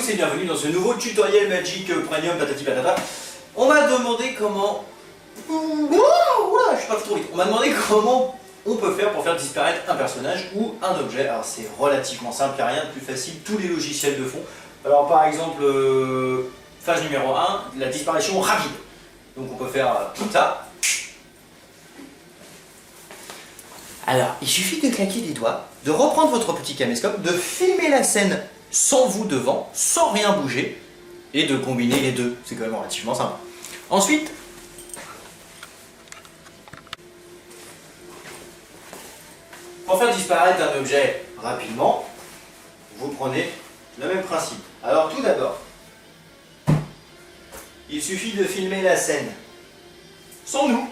tous et bienvenue dans ce nouveau tutoriel Magic Premium patati patata. On m'a demandé comment... Oula, je suis pas trop vite. On m'a demandé comment on peut faire pour faire disparaître un personnage ou un objet. Alors c'est relativement simple, il n'y a rien de plus facile, tous les logiciels le font. Alors par exemple, phase numéro 1, la disparition rapide. Donc on peut faire comme ça. Alors, il suffit de claquer des doigts, de reprendre votre petit caméscope, de filmer la scène sans vous devant, sans rien bouger, et de combiner les deux. C'est quand même relativement simple. Ensuite, pour faire disparaître un objet rapidement, vous prenez le même principe. Alors tout d'abord, il suffit de filmer la scène sans nous.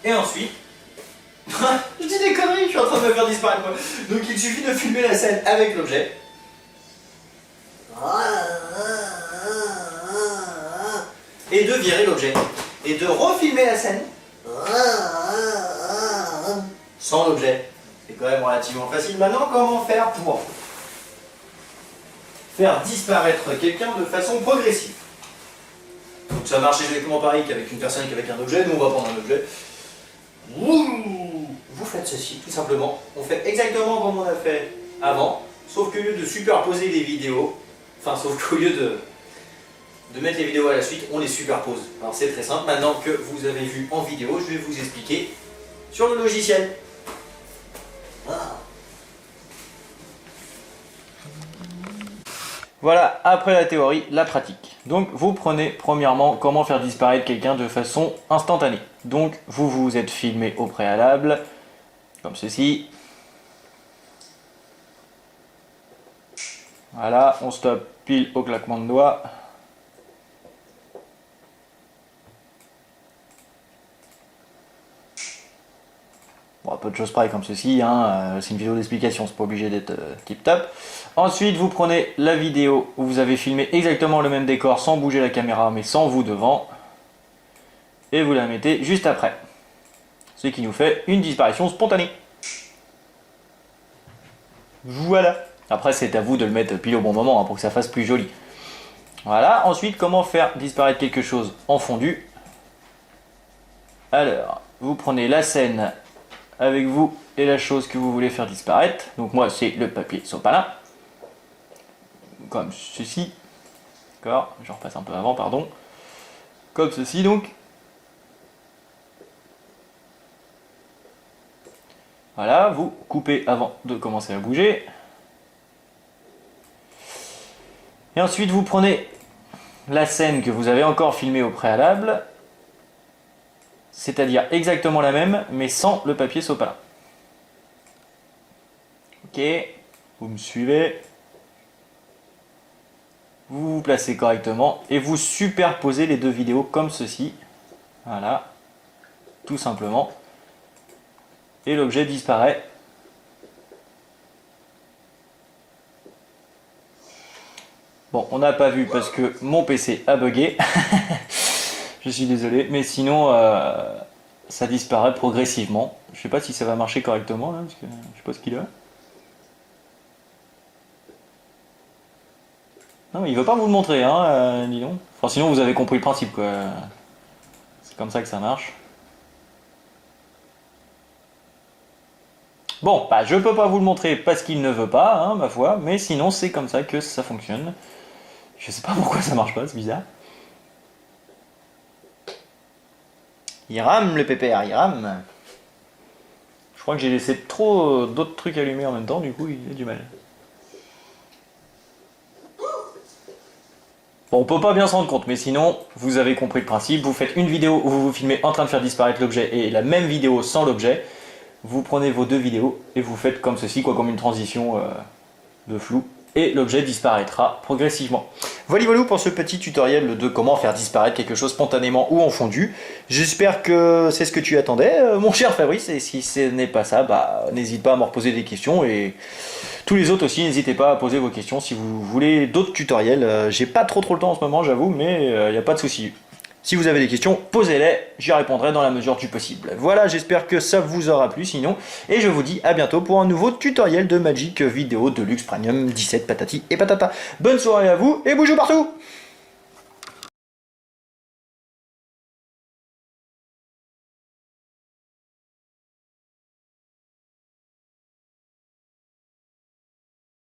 Et ensuite, je dis des conneries, je suis en train de me faire disparaître moi. Donc il suffit de filmer la scène avec l'objet. Et de virer l'objet. Et de refilmer la scène sans l'objet. C'est quand même relativement facile. Maintenant, comment faire pour faire disparaître quelqu'un de façon progressive? Donc ça marche exactement pareil qu'avec une personne qu'avec un objet. Nous on va prendre un objet. Vous faites ceci, tout simplement. On fait exactement comme on a fait avant, sauf qu'au lieu de superposer les vidéos, enfin sauf qu'au lieu de mettre les vidéos à la suite, on les superpose. Alors c'est très simple, maintenant que vous avez vu en vidéo, je vais vous expliquer sur le logiciel. Voilà, après la théorie, la pratique. Donc vous prenez premièrement comment faire disparaître quelqu'un de façon instantanée. Donc vous vous êtes filmé au préalable, comme ceci. Voilà, on stoppe pile au claquement de doigts. Bon, peu de choses pareilles comme ceci, hein. C'est une vidéo d'explication, c'est pas obligé d'être tip top. Ensuite, vous prenez la vidéo où vous avez filmé exactement le même décor sans bouger la caméra, mais sans vous devant. Et vous la mettez juste après. Ce qui nous fait une disparition spontanée. Voilà. Après, c'est à vous de le mettre pile au bon moment hein, pour que ça fasse plus joli. Voilà. Ensuite, comment faire disparaître quelque chose en fondu? Alors, vous prenez la scène avec vous et la chose que vous voulez faire disparaître. Donc moi, c'est le papier sopalin. Comme ceci. D'accord, je repasse un peu avant, pardon. Comme ceci, donc. Voilà, vous coupez avant de commencer à bouger. Et ensuite, vous prenez la scène que vous avez encore filmée au préalable. C'est-à-dire exactement la même, mais sans le papier sopalin. Ok, vous me suivez. Vous vous placez correctement et vous superposez les deux vidéos comme ceci. Voilà, tout simplement. Et l'objet disparaît. Bon, on n'a pas vu parce que mon PC a bugué. Je suis désolé, mais sinon ça disparaît progressivement. Je sais pas si ça va marcher correctement là, parce que je sais pas ce qu'il a. Non, mais il veut pas vous le montrer, hein, dis donc. Enfin, sinon vous avez compris le principe, quoi. C'est comme ça que ça marche. Bon, bah je peux pas vous le montrer parce qu'il ne veut pas, hein, ma foi, mais sinon c'est comme ça que ça fonctionne. Je sais pas pourquoi ça marche pas, c'est bizarre. Il rame le pépère, il rame. Je crois que j'ai laissé trop d'autres trucs allumés en même temps, du coup il a du mal. Bon, on peut pas bien se rendre compte, mais sinon, vous avez compris le principe. Vous faites une vidéo où vous vous filmez en train de faire disparaître l'objet et la même vidéo sans l'objet. Vous prenez vos deux vidéos et vous faites comme ceci, quoi, comme une transition de flou. Et l'objet disparaîtra progressivement. Voilà pour ce petit tutoriel de comment faire disparaître quelque chose spontanément ou en fondu. J'espère que c'est ce que tu attendais, mon cher Fabrice. Et si ce n'est pas ça, bah, n'hésite pas à me reposer des questions. Et tous les autres aussi, n'hésitez pas à poser vos questions si vous voulez d'autres tutoriels. J'ai pas trop le temps en ce moment, j'avoue, mais il n'y a pas de souci. Si vous avez des questions, posez-les, j'y répondrai dans la mesure du possible. Voilà, j'espère que ça vous aura plu sinon, et je vous dis à bientôt pour un nouveau tutoriel de Magic Vidéo Deluxe Premium 17 patati et patata. Bonne soirée à vous, et bougez partout!